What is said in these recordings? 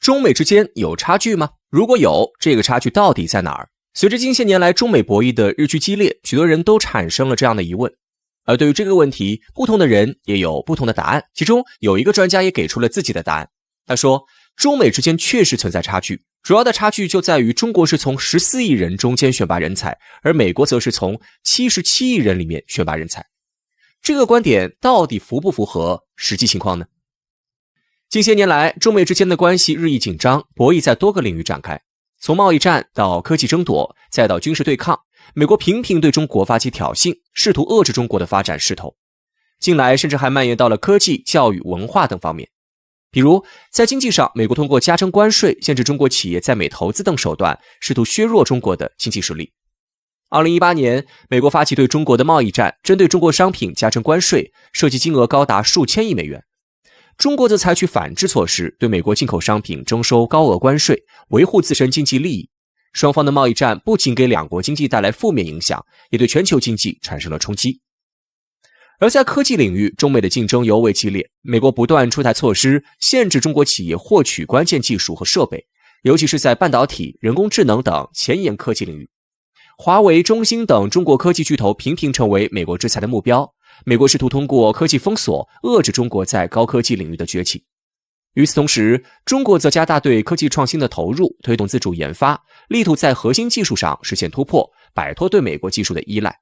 中美之间有差距吗？如果有，这个差距到底在哪儿？随着近些年来中美博弈的日趋激烈，许多人都产生了这样的疑问。而对于这个问题，不同的人也有不同的答案。其中有一个专家也给出了自己的答案。他说，中美之间确实存在差距，主要的差距就在于中国是从14亿人中间选拔人才，而美国则是从77亿人里面选拔人才。这个观点到底符不符合实际情况呢？近些年来，中美之间的关系日益紧张，博弈在多个领域展开。从贸易战到科技争夺，再到军事对抗，美国频频对中国发起挑衅，试图遏制中国的发展势头。近来甚至还蔓延到了科技、教育、文化等方面。比如，在经济上，美国通过加征关税、限制中国企业在美投资等手段，试图削弱中国的经济实力。2018年，美国发起对中国的贸易战，针对中国商品加征关税，涉及金额高达数千亿美元。中国则采取反制措施，对美国进口商品征收高额关税，维护自身经济利益。双方的贸易战不仅给两国经济带来负面影响，也对全球经济产生了冲击。而在科技领域，中美的竞争尤为激烈，美国不断出台措施，限制中国企业获取关键技术和设备，尤其是在半导体、人工智能等前沿科技领域。华为、中兴等中国科技巨头频频成为美国制裁的目标。美国试图通过科技封锁遏制中国在高科技领域的崛起。与此同时，中国则加大对科技创新的投入，推动自主研发，力图在核心技术上实现突破，摆脱对美国技术的依赖。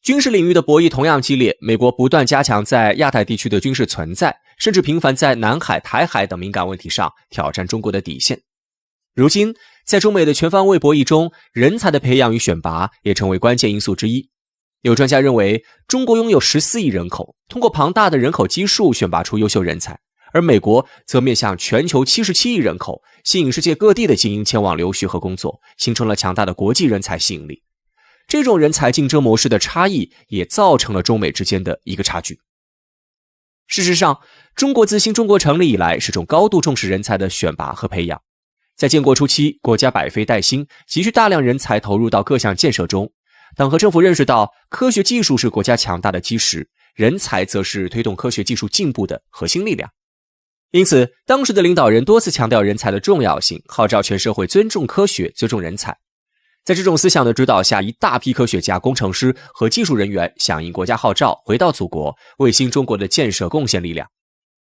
军事领域的博弈同样激烈，美国不断加强在亚太地区的军事存在，甚至频繁在南海、台海等敏感问题上挑战中国的底线。如今，在中美的全方位博弈中，人才的培养与选拔也成为关键因素之一。有专家认为，中国拥有14亿人口，通过庞大的人口基数选拔出优秀人才，而美国则面向全球77亿人口，吸引世界各地的精英前往留学和工作，形成了强大的国际人才吸引力。这种人才竞争模式的差异也造成了中美之间的一个差距。事实上，中国自新中国成立以来，始终高度重视人才的选拔和培养。在建国初期，国家百废待兴，急需大量人才投入到各项建设中。党和政府认识到，科学技术是国家强大的基石，人才则是推动科学技术进步的核心力量。因此，当时的领导人多次强调人才的重要性，号召全社会尊重科学、尊重人才。在这种思想的指导下，一大批科学家、工程师和技术人员响应国家号召，回到祖国，为新中国的建设贡献力量。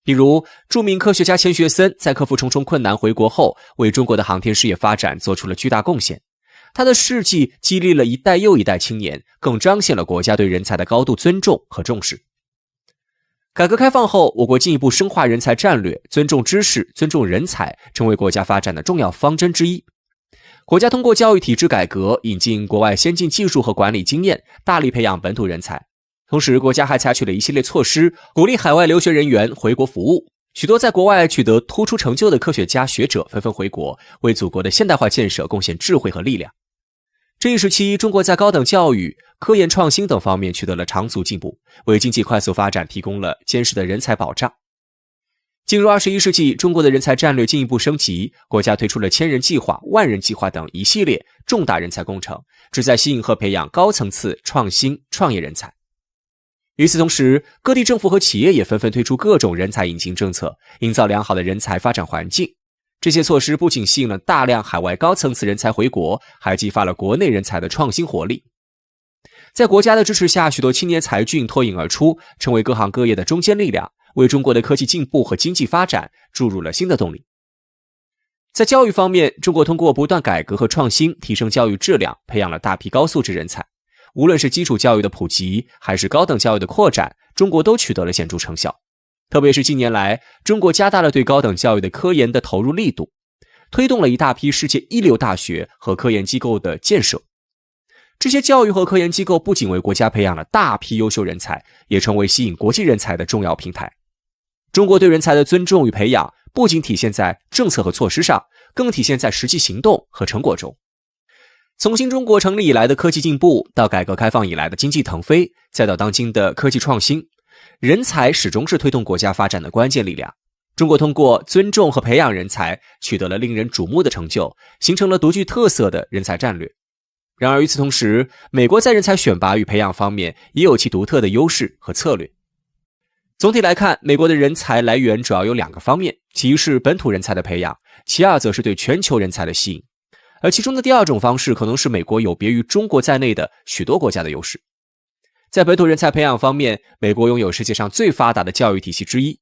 比如，著名科学家钱学森在克服重重困难回国后，为中国的航天事业发展做出了巨大贡献。他的事迹激励了一代又一代青年，更彰显了国家对人才的高度尊重和重视。改革开放后，我国进一步深化人才战略，尊重知识、尊重人才，成为国家发展的重要方针之一。国家通过教育体制改革，引进国外先进技术和管理经验，大力培养本土人才。同时，国家还采取了一系列措施，鼓励海外留学人员回国服务。许多在国外取得突出成就的科学家、学者纷纷回国，为祖国的现代化建设贡献智慧和力量。这一时期，中国在高等教育、科研创新等方面取得了长足进步，为经济快速发展提供了坚实的人才保障。进入21世纪，中国的人才战略进一步升级，国家推出了千人计划、万人计划等一系列重大人才工程，旨在吸引和培养高层次创新创业人才。与此同时，各地政府和企业也纷纷推出各种人才引进政策，营造良好的人才发展环境。这些措施不仅吸引了大量海外高层次人才回国，还激发了国内人才的创新活力。在国家的支持下，许多青年才俊脱颖而出，成为各行各业的中坚力量，为中国的科技进步和经济发展注入了新的动力。在教育方面，中国通过不断改革和创新，提升教育质量，培养了大批高素质人才。无论是基础教育的普及，还是高等教育的扩展，中国都取得了显著成效。特别是近年来，中国加大了对高等教育的科研的投入力度，推动了一大批世界一流大学和科研机构的建设。这些教育和科研机构不仅为国家培养了大批优秀人才，也成为吸引国际人才的重要平台。中国对人才的尊重与培养，不仅体现在政策和措施上，更体现在实际行动和成果中。从新中国成立以来的科技进步，到改革开放以来的经济腾飞，再到当今的科技创新，人才始终是推动国家发展的关键力量。中国通过尊重和培养人才，取得了令人瞩目的成就，形成了独具特色的人才战略。然而与此同时，美国在人才选拔与培养方面也有其独特的优势和策略。总体来看，美国的人才来源主要有两个方面，其一是本土人才的培养，其二则是对全球人才的吸引。而其中的第二种方式可能是美国有别于中国在内的许多国家的优势。在本土人才培养方面，美国拥有世界上最发达的教育体系之一。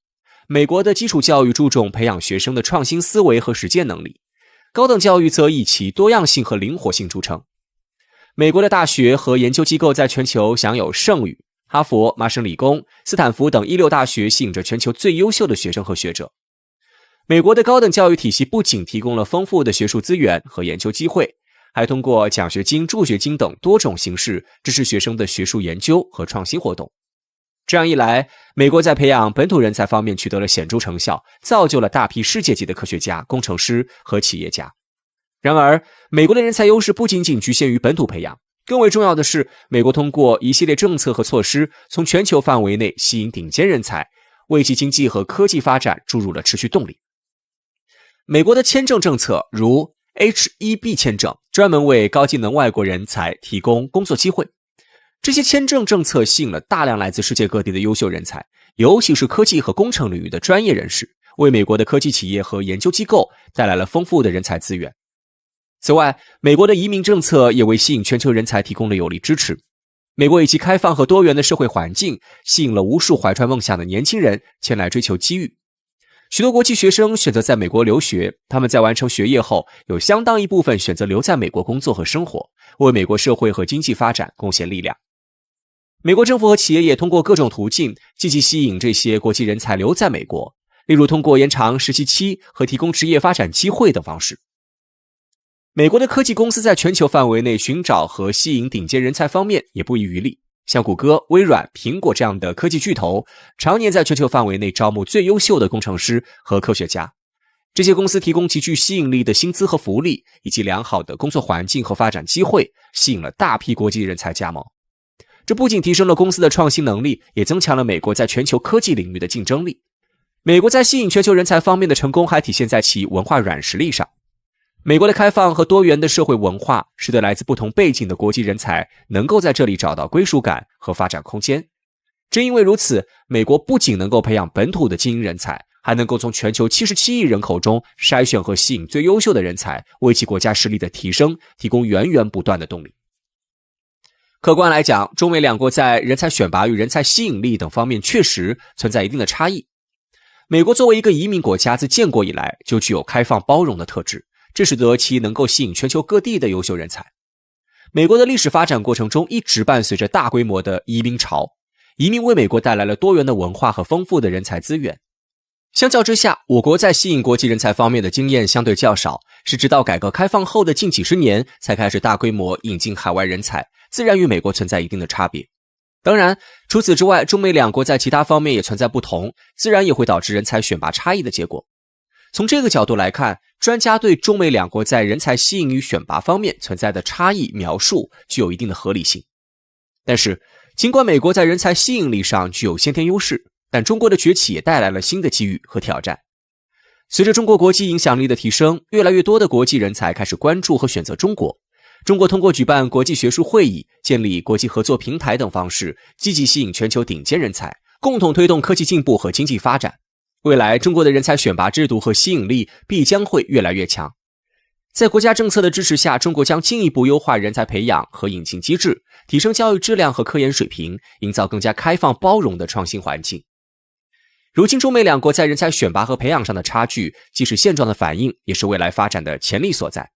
美国的基础教育注重培养学生的创新思维和实践能力，高等教育则以其多样性和灵活性著称。美国的大学和研究机构在全球享有盛誉，哈佛、麻省理工、斯坦福等一流大学吸引着全球最优秀的学生和学者。美国的高等教育体系不仅提供了丰富的学术资源和研究机会，还通过奖学金、助学金等多种形式支持学生的学术研究和创新活动。这样一来，美国在培养本土人才方面取得了显著成效，造就了大批世界级的科学家、工程师和企业家。然而，美国的人才优势不仅仅局限于本土培养，更为重要的是，美国通过一系列政策和措施，从全球范围内吸引顶尖人才，为其经济和科技发展注入了持续动力。美国的签证政策如 H-1B 签证，专门为高技能外国人才提供工作机会。这些签证政策吸引了大量来自世界各地的优秀人才，尤其是科技和工程领域的专业人士，为美国的科技企业和研究机构带来了丰富的人才资源。此外，美国的移民政策也为吸引全球人才提供了有力支持。美国以其开放和多元的社会环境，吸引了无数怀揣梦想的年轻人前来追求机遇。许多国际学生选择在美国留学，他们在完成学业后，有相当一部分选择留在美国工作和生活，为美国社会和经济发展贡献力量。美国政府和企业也通过各种途径积极吸引这些国际人才留在美国，例如通过延长实习期和提供职业发展机会等方式。美国的科技公司在全球范围内寻找和吸引顶尖人才方面也不遗余力，像谷歌、微软、苹果这样的科技巨头，常年在全球范围内招募最优秀的工程师和科学家。这些公司提供极具吸引力的薪资和福利，以及良好的工作环境和发展机会，吸引了大批国际人才加盟。这不仅提升了公司的创新能力，也增强了美国在全球科技领域的竞争力。美国在吸引全球人才方面的成功还体现在其文化软实力上。美国的开放和多元的社会文化，使得来自不同背景的国际人才能够在这里找到归属感和发展空间。正因为如此，美国不仅能够培养本土的精英人才，还能够从全球77亿人口中筛选和吸引最优秀的人才，为其国家实力的提升提供源源不断的动力。客观来讲，中美两国在人才选拔与人才吸引力等方面确实存在一定的差异。美国作为一个移民国家，自建国以来就具有开放包容的特质，这使得其能够吸引全球各地的优秀人才。美国的历史发展过程中一直伴随着大规模的移民潮，移民为美国带来了多元的文化和丰富的人才资源。相较之下，我国在吸引国际人才方面的经验相对较少，是直到改革开放后的近几十年才开始大规模引进海外人才，自然与美国存在一定的差别。当然，除此之外，中美两国在其他方面也存在不同，自然也会导致人才选拔差异的结果。从这个角度来看，专家对中美两国在人才吸引与选拔方面存在的差异描述具有一定的合理性。但是，尽管美国在人才吸引力上具有先天优势，但中国的崛起也带来了新的机遇和挑战。随着中国国际影响力的提升，越来越多的国际人才开始关注和选择中国。中国通过举办国际学术会议、建立国际合作平台等方式，积极吸引全球顶尖人才，共同推动科技进步和经济发展。未来，中国的人才选拔制度和吸引力必将会越来越强。在国家政策的支持下，中国将进一步优化人才培养和引进机制，提升教育质量和科研水平，营造更加开放包容的创新环境。如今，中美两国在人才选拔和培养上的差距，既是现状的反映，也是未来发展的潜力所在。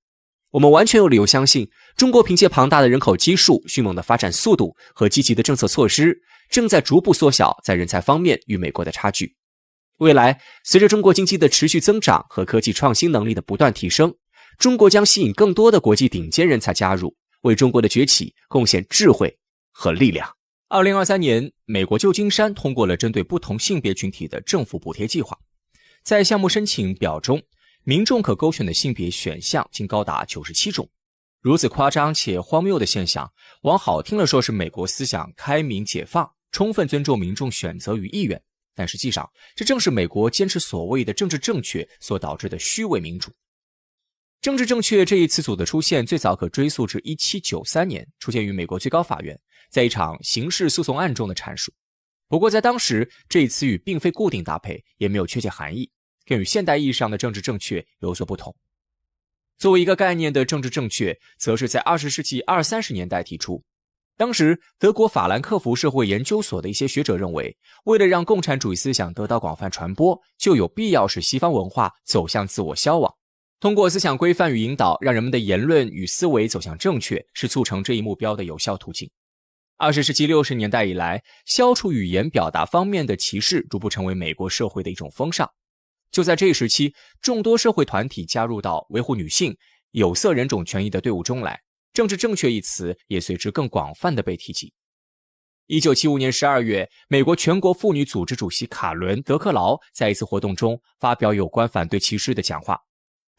我们完全有理由相信，中国凭借庞大的人口基数、迅猛的发展速度和积极的政策措施，正在逐步缩小在人才方面与美国的差距。未来，随着中国经济的持续增长和科技创新能力的不断提升，中国将吸引更多的国际顶尖人才加入，为中国的崛起贡献智慧和力量。2023年，美国旧金山通过了针对不同性别群体的政府补贴计划。在项目申请表中，民众可勾选的性别选项竟高达97种。如此夸张且荒谬的现象，往好听了说是美国思想开明解放，充分尊重民众选择与意愿，但实际上，这正是美国坚持所谓的政治正确所导致的虚伪民主。政治正确这一词组的出现，最早可追溯至1793年，出现于美国最高法院，在一场刑事诉讼案中的阐述。不过在当时，这一词语并非固定搭配，也没有确切含义。便与现代意义上的政治正确有所不同。作为一个概念的政治正确，则是在20世纪20、30年代提出。当时，德国法兰克福社会研究所的一些学者认为，为了让共产主义思想得到广泛传播，就有必要使西方文化走向自我消亡。通过思想规范与引导，让人们的言论与思维走向正确，是促成这一目标的有效途径。20世纪60年代以来，消除语言表达方面的歧视逐步成为美国社会的一种风尚。就在这一时期，众多社会团体加入到维护女性、有色人种权益的队伍中来，政治正确一词也随之更广泛地被提及。1975年12月，美国全国妇女组织主席卡伦·德克劳在一次活动中发表有关反对歧视的讲话。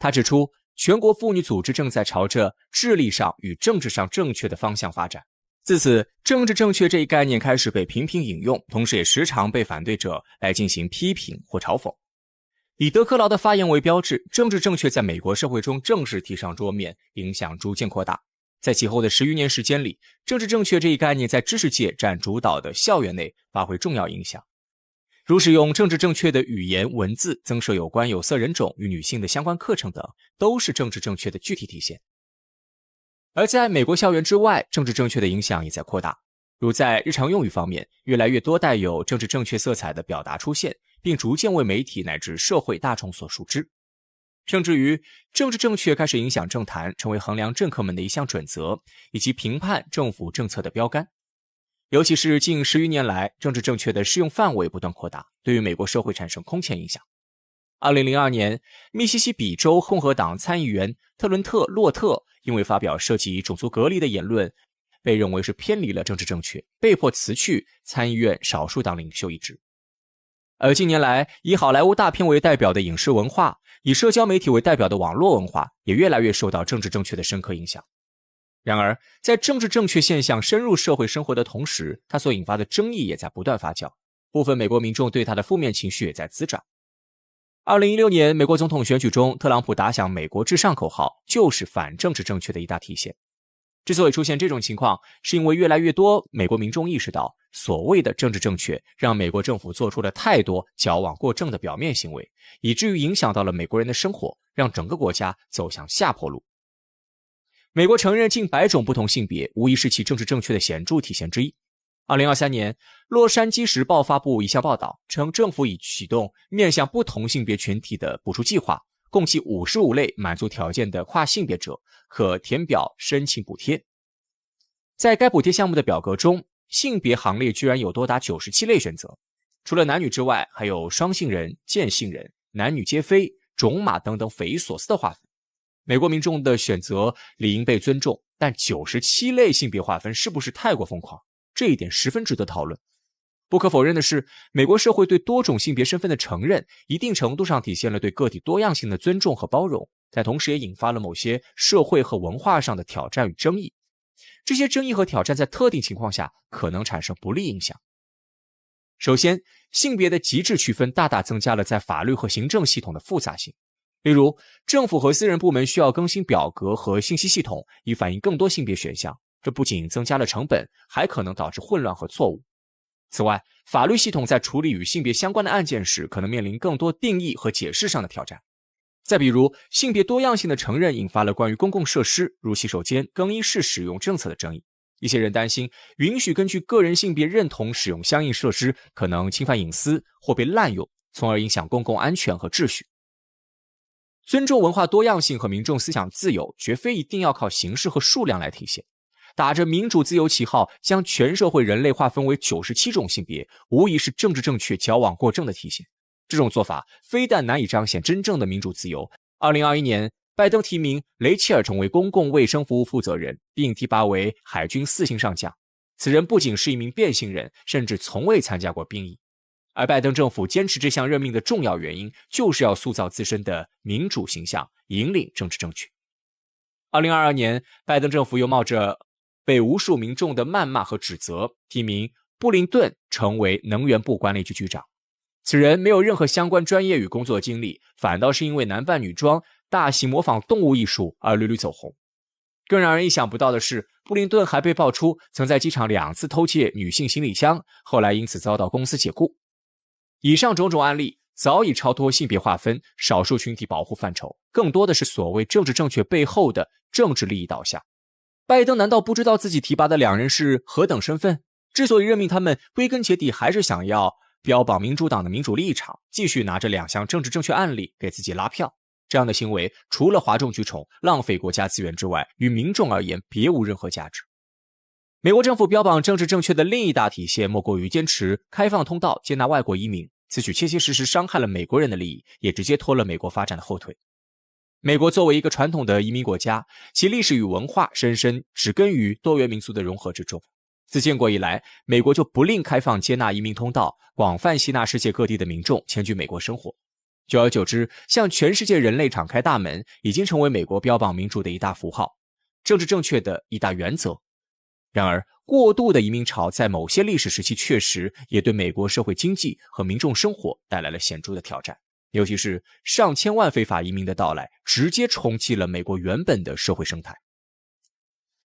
他指出，全国妇女组织正在朝着智力上与政治上正确的方向发展。自此，政治正确这一概念开始被频频引用，同时也时常被反对者来进行批评或嘲讽。以德克劳的发言为标志，政治正确在美国社会中正式提上桌面，影响逐渐扩大。在其后的10余年时间里，政治正确这一概念在知识界占主导的校园内发挥重要影响，如使用政治正确的语言文字，增设有关有色人种与女性的相关课程等，都是政治正确的具体体现。而在美国校园之外，政治正确的影响也在扩大，如在日常用语方面，越来越多带有政治正确色彩的表达出现，并逐渐为媒体乃至社会大众所熟知。甚至于政治正确开始影响政坛，成为衡量政客们的一项准则，以及评判政府政策的标杆。尤其是近10余年来，政治正确的适用范围不断扩大，对于美国社会产生空前影响。2002年，密西西比州共和党参议员特伦特·洛特因为发表涉及种族隔离的言论，被认为是偏离了政治正确，被迫辞去参议院少数党领袖一职。而近年来，以好莱坞大片为代表的影视文化，以社交媒体为代表的网络文化，也越来越受到政治正确的深刻影响。然而，在政治正确现象深入社会生活的同时，它所引发的争议也在不断发酵，部分美国民众对它的负面情绪也在滋长。2016年美国总统选举中，特朗普打响美国至上口号，就是反政治正确的一大体现。之所以出现这种情况，是因为越来越多美国民众意识到，所谓的政治正确让美国政府做出了太多矫枉过正的表面行为，以至于影响到了美国人的生活，让整个国家走向下坡路。美国承认近100种不同性别，无疑是其政治正确的显著体现之一。2023年，洛杉矶时报发布一项报道，称政府已启动面向不同性别群体的补助计划，共计55类满足条件的跨性别者可填表申请补贴。在该补贴项目的表格中，性别行列居然有多达97类选择，除了男女之外，还有双性人、间性人、男女皆非、种马等等匪夷所思的划分。美国民众的选择理应被尊重，但97类性别划分是不是太过疯狂？这一点十分值得讨论。不可否认的是，美国社会对多种性别身份的承认，一定程度上体现了对个体多样性的尊重和包容，但同时也引发了某些社会和文化上的挑战与争议。这些争议和挑战在特定情况下可能产生不利影响。首先，性别的极致区分大大增加了在法律和行政系统的复杂性。例如，政府和私人部门需要更新表格和信息系统，以反映更多性别选项，这不仅增加了成本，还可能导致混乱和错误。此外，法律系统在处理与性别相关的案件时，可能面临更多定义和解释上的挑战。再比如，性别多样性的承认引发了关于公共设施，如洗手间、更衣室使用政策的争议。一些人担心，允许根据个人性别认同使用相应设施，可能侵犯隐私或被滥用，从而影响公共安全和秩序。尊重文化多样性和民众思想自由，绝非一定要靠形式和数量来体现。打着民主自由旗号，将全社会人类划分为97种性别，无疑是政治正确矫枉过正的体现。这种做法非但难以彰显真正的民主自由。2021年，拜登提名雷切尔成为公共卫生服务负责人，并提拔为海军4星上将。此人不仅是一名变性人，甚至从未参加过兵役。而拜登政府坚持这项任命的重要原因，就是要塑造自身的民主形象，引领政治正确。2022年，拜登政府又冒着被无数民众的谩骂和指责，提名布林顿成为能源部管理局局长。此人没有任何相关专业与工作经历，反倒是因为男扮女装、大型模仿动物艺术而屡屡走红。更让人意想不到的是，布林顿还被爆出曾在机场2次偷窃女性行李箱，后来因此遭到公司解雇。以上种种案例早已超脱性别划分、少数群体保护范畴，更多的是所谓政治正确背后的政治利益导向。拜登难道不知道自己提拔的两人是何等身份？之所以任命他们，归根结底还是想要标榜民主党的民主立场，继续拿着2项政治正确案例给自己拉票。这样的行为除了哗众取宠、浪费国家资源之外，于民众而言别无任何价值。美国政府标榜政治正确的另一大体现，莫过于坚持开放通道接纳外国移民，此举切切实实伤害了美国人的利益，也直接拖了美国发展的后腿。美国作为一个传统的移民国家，其历史与文化深深植根于多元民族的融合之中。自建国以来，美国就不吝开放接纳移民通道，广泛吸纳世界各地的民众迁居美国生活。久而久之，向全世界人类敞开大门，已经成为美国标榜民主的一大符号，政治正确的一大原则。然而，过度的移民潮在某些历史时期确实也对美国社会经济和民众生活带来了显著的挑战，尤其是上千万非法移民的到来，直接冲击了美国原本的社会生态。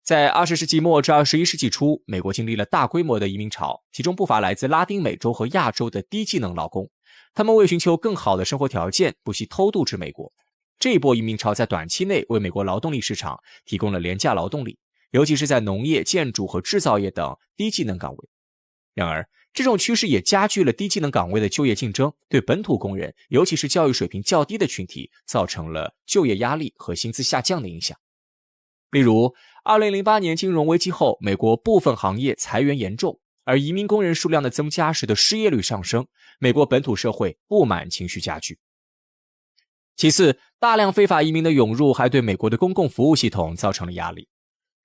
在20世纪末至21世纪初，美国经历了大规模的移民潮，其中不乏来自拉丁美洲和亚洲的低技能劳工，他们为寻求更好的生活条件，不惜偷渡至美国。这一波移民潮在短期内为美国劳动力市场提供了廉价劳动力，尤其是在农业、建筑和制造业等低技能岗位。然而，这种趋势也加剧了低技能岗位的就业竞争，对本土工人，尤其是教育水平较低的群体，造成了就业压力和薪资下降的影响。例如，2008年金融危机后，美国部分行业裁员严重，而移民工人数量的增加使得失业率上升，美国本土社会不满情绪加剧。其次，大量非法移民的涌入还对美国的公共服务系统造成了压力。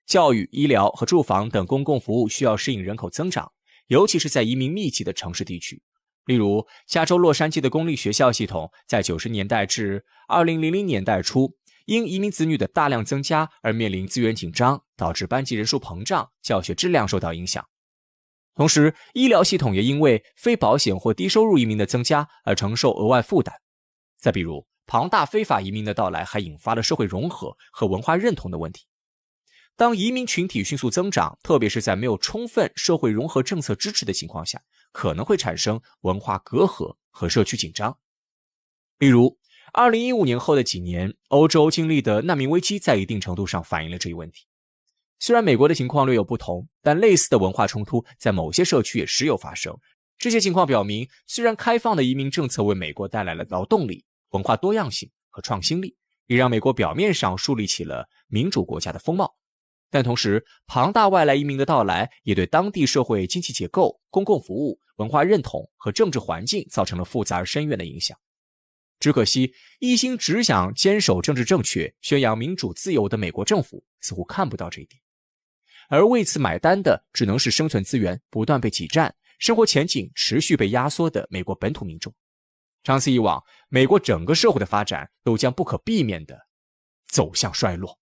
教育、医疗和住房等公共服务需要适应人口增长，尤其是在移民密集的城市地区。例如，加州洛杉矶的公立学校系统在90年代至2000年代初，因移民子女的大量增加而面临资源紧张，导致班级人数膨胀，教学质量受到影响。同时，医疗系统也因为非保险或低收入移民的增加而承受额外负担。再比如，庞大非法移民的到来还引发了社会融合和文化认同的问题。当移民群体迅速增长，特别是在没有充分社会融合政策支持的情况下，可能会产生文化隔阂和社区紧张。例如，2015年后的几年，欧洲经历的难民危机在一定程度上反映了这一问题。虽然美国的情况略有不同，但类似的文化冲突在某些社区也时有发生。这些情况表明，虽然开放的移民政策为美国带来了劳动力、文化多样性和创新力，也让美国表面上树立起了民主国家的风貌，但同时，庞大外来移民的到来也对当地社会经济结构、公共服务、文化认同和政治环境造成了复杂而深远的影响。只可惜，一心只想坚守政治正确、宣扬民主自由的美国政府似乎看不到这一点，而为此买单的只能是生存资源不断被挤占、生活前景持续被压缩的美国本土民众。长此以往，美国整个社会的发展都将不可避免地走向衰落。